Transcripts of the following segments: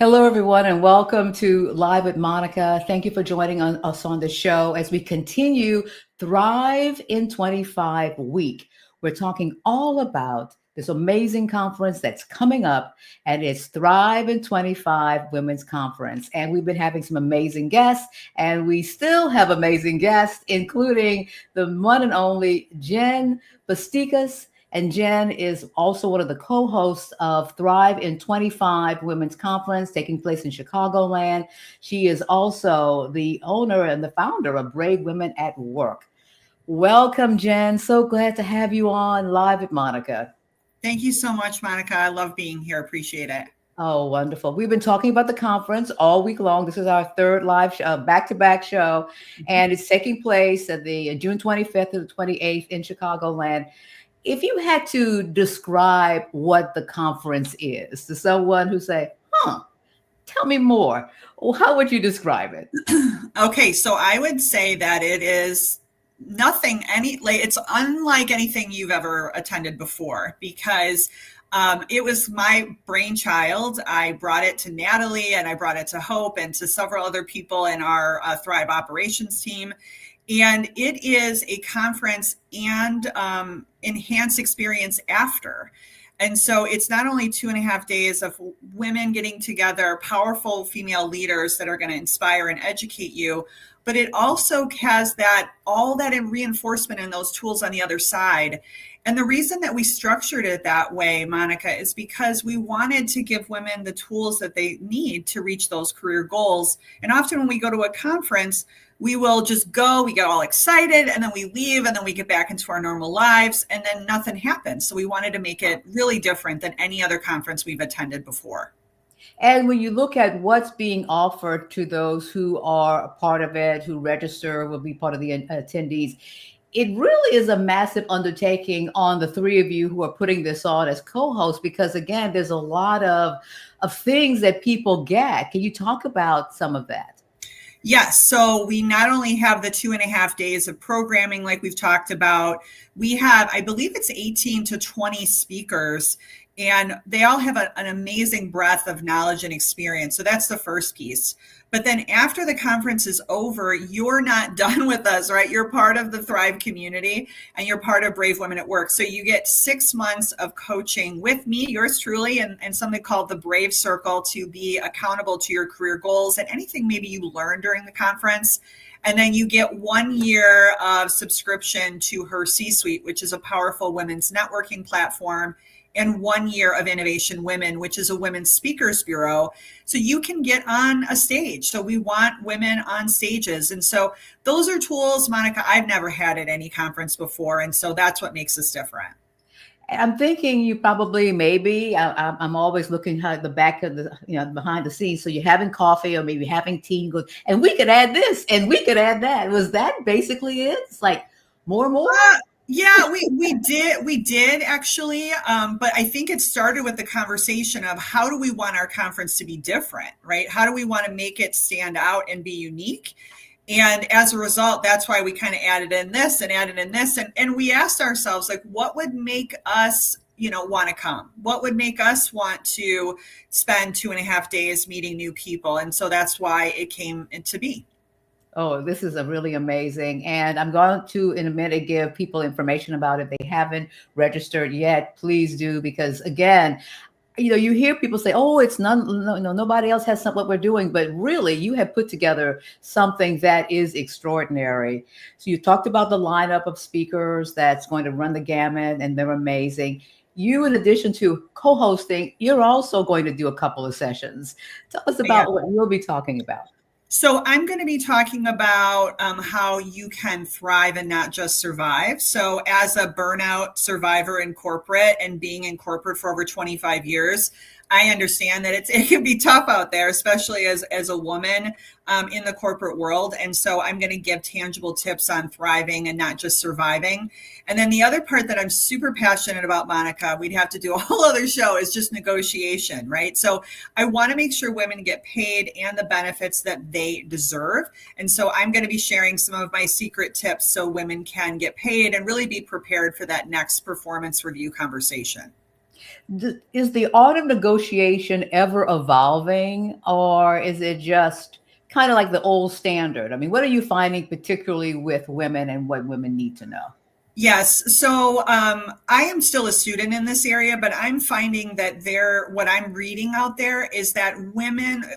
Hello, everyone, and welcome to Live with Monica. Thank you for joining us on the show as we continue Thrive in 25 week. We're talking all about this amazing conference that's coming up, and it's Thrive in 25 Women's Conference. And we've been having some amazing guests, and we still have amazing guests, including the one and only Jen Pestikas. And Jen is also one of the co-hosts of Thrive in 25 Women's Conference taking place in Chicagoland. She is also the owner and the founder of Brave Women at Work. Welcome, Jen. So glad to have you on Live with Monica. Thank you so much, Monica. I love being here. Appreciate it. Oh, wonderful. We've been talking about the conference all week long. This is our third live show, back-to-back show, and it's taking place at the June 25th to the 28th in Chicagoland. If you had to describe what the conference is to someone who say, tell me more, well, how would you describe it? Okay, so I would say that it is it's unlike anything you've ever attended before because it was my brainchild. I brought it to Natalie and I brought it to Hope and to several other people in our Thrive operations team. And it is a conference and enhanced experience after. And so it's not only 2.5 days of women getting together, powerful female leaders that are going to inspire and educate you, but it also has all that in reinforcement and those tools on the other side. And the reason that we structured it that way, Monica, is because we wanted to give women the tools that they need to reach those career goals. And often when we go to a conference, we will just go, we get all excited, and then we leave, and then we get back into our normal lives, and then nothing happens. So we wanted to make it really different than any other conference we've attended before. And when you look at what's being offered to those who are a part of it, who register, will be part of the attendees, it really is a massive undertaking on the three of you who are putting this on as co-hosts, because again, there's a lot of things that people get. Can you talk about some of that? Yes. So we not only have the 2.5 days of programming, like we've talked about, we have, I believe it's 18 to 20 speakers, and they all have an amazing breadth of knowledge and experience. So that's the first piece. But then after the conference is over, you're not done with us, right? You're part of the Thrive community and you're part of Brave Women at Work. So you get 6 months of coaching with me, yours truly, and something called the Brave Circle to be accountable to your career goals and anything maybe you learned during the conference. And then you get 1 year of subscription to her C-Suite, which is a powerful women's networking platform, and 1 year of Innovation Women, which is a women's speakers bureau. So you can get on a stage. So we want women on stages. And so those are tools, Monica, I've never had at any conference before. And so that's what makes us different. I'm thinking you probably I'm always looking at the back of the, behind the scenes. So you're having coffee or maybe having tea and we could add this and we could add that. Was that basically it? It's like more and more? Yeah, we did actually. But I think it started with the conversation of how do we want our conference to be different, right? How do we want to make it stand out and be unique? And as a result, that's why we kind of added in this and added in this. And we asked ourselves, like, what would make us, want to come? What would make us want to spend 2.5 days meeting new people? And so that's why it came into be. Oh, this is a really amazing. And I'm going to, in a minute, give people information about it. If they haven't registered yet, please do, because again, you hear people say, oh, it's nobody else has what we're doing. But really, you have put together something that is extraordinary. So you talked about the lineup of speakers that's going to run the gamut, and they're amazing. You, in addition to co-hosting, you're also going to do a couple of sessions. Tell us about what you'll be talking about. So I'm going to be talking about how you can thrive and not just survive. So as a burnout survivor in corporate and being in corporate for over 25 years, I understand that it can be tough out there, especially as a woman in the corporate world. And so I'm going to give tangible tips on thriving and not just surviving. And then the other part that I'm super passionate about, Monica, we'd have to do a whole other show, is just negotiation, right? So I want to make sure women get paid and the benefits that they deserve. And so I'm going to be sharing some of my secret tips so women can get paid and really be prepared for that next performance review conversation. Is the art of negotiation ever evolving, or is it just kind of like the old standard? I mean, what are you finding particularly with women and what women need to know? Yes. So I am still a student in this area, but I'm finding that what I'm reading out there is that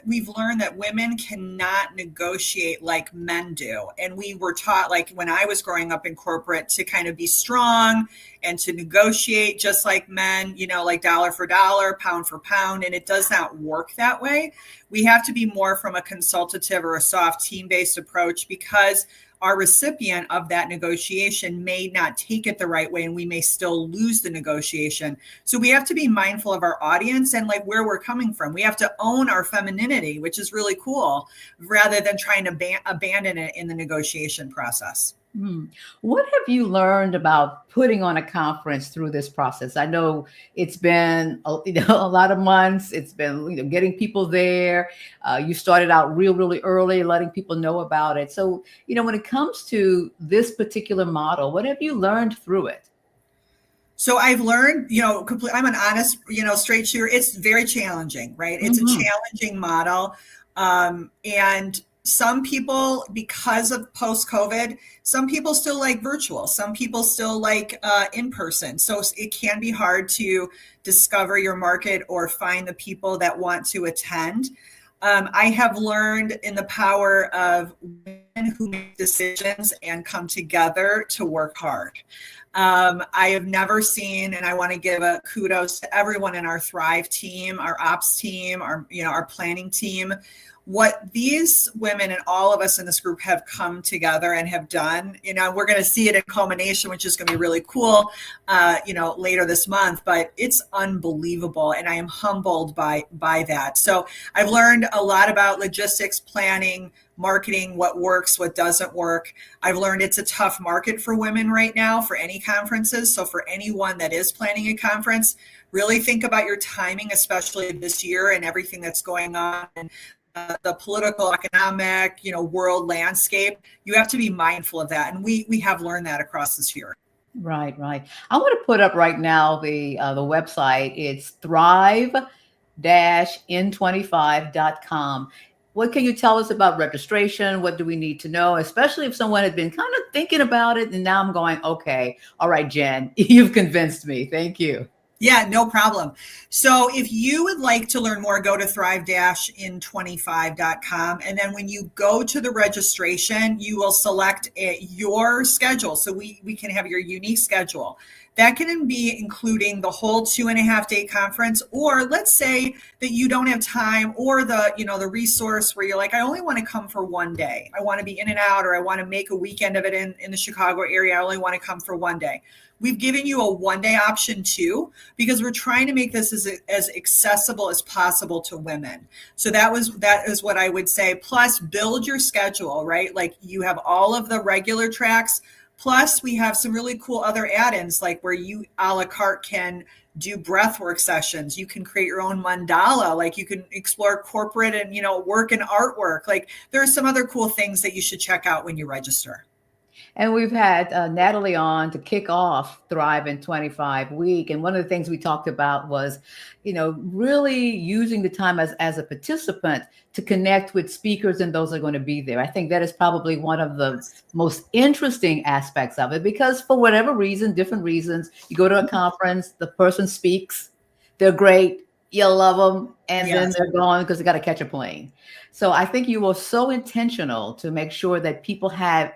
we've learned that women cannot negotiate like men do. And we were taught, like when I was growing up in corporate, to kind of be strong and to negotiate just like men, like dollar for dollar, pound for pound. And it does not work that way. We have to be more from a consultative or a soft team based approach, because our recipient of that negotiation may not take it the right way and we may still lose the negotiation. So we have to be mindful of our audience and like where we're coming from. We have to own our femininity, which is really cool, rather than trying to abandon it in the negotiation process. Hmm. What have you learned about putting on a conference through this process? I know it's been a lot of months. It's been getting people there. You started out really early, letting people know about it. So when it comes to this particular model, what have you learned through it? So I've learned, I'm an honest, straight shooter. It's very challenging, right? It's a Hmm. challenging model. And some people, because of post COVID, some people still like virtual, some people still like in person. So it can be hard to discover your market or find the people that want to attend. I have learned in the power of women who make decisions and come together to work hard. I have never seen, and I want to give a kudos to everyone in our Thrive team, our ops team, our planning team. What these women and all of us in this group have come together and have done, we're going to see it in culmination, which is going to be really cool, later this month. But it's unbelievable, and I am humbled by that. So I've learned a lot about logistics, planning, marketing, what works, what doesn't work. I've learned it's a tough market for women right now for any conferences. So for anyone that is planning a conference, really think about your timing, especially this year and everything that's going on. And the political, economic, world landscape. You have to be mindful of that, and we have learned that across this year. Right, right. I want to put up right now the website. It's thrive-in25.com. What can you tell us about registration? What do we need to know? Especially if someone had been kind of thinking about it and now I'm going, okay, all right, Jen, you've convinced me. Thank you. Yeah, no problem. So if you would like to learn more, go to thrive-in25.com. And then when you go to the registration, you will select your schedule. So we can have your unique schedule. That can be including the whole 2.5 day conference, or let's say that you don't have time or the resource where you're like, I only want to come for one day. I want to be in and out, or I want to make a weekend of it in the Chicago area. I only want to come for one day. We've given you a 1 day option too, because we're trying to make this as accessible as possible to women. So that is what I would say. Plus, build your schedule, right? Like you have all of the regular tracks. Plus, we have some really cool other add-ins, like where you a la carte can do breathwork sessions. You can create your own mandala. Like you can explore corporate and work and artwork. Like there are some other cool things that you should check out when you register. And we've had Natalie on to kick off Thrive in 25 week. And one of the things we talked about was, really using the time as a participant to connect with speakers and those that are going to be there. I think that is probably one of the most interesting aspects of it, because for whatever reason, different reasons, you go to a conference, the person speaks, they're great, you love them, and then Yes. they're gone because they got to catch a plane. So I think you were so intentional to make sure that people have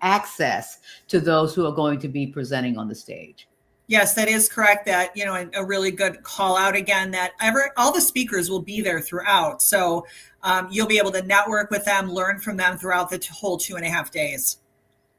access to those who are going to be presenting on the stage. Yes, that is correct. That, a really good call out again, that all the speakers will be there throughout. So you'll be able to network with them, learn from them throughout the whole 2.5 days.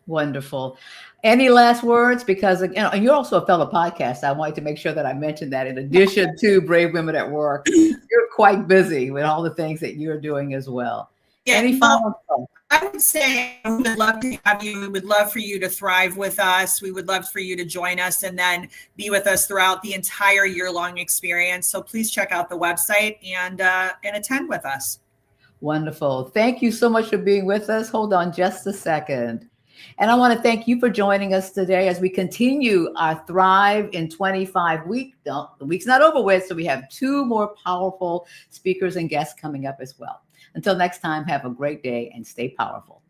Wonderful. Any last words? Because and you're also a fellow podcast. I wanted to make sure that I mentioned that in addition to Brave Women at Work, you're quite busy with all the things that you're doing as well. Yeah, Any no, final thoughts? I would say we would love to have you. We would love for you to thrive with us. We would love for you to join us and then be with us throughout the entire year-long experience. So please check out the website and attend with us. Wonderful. Thank you so much for being with us. Hold on just a second. And I want to thank you for joining us today as we continue our Thrive in 25 week. No, the week's not over with, so we have 2 more powerful speakers and guests coming up as well. Until next time, have a great day and stay powerful.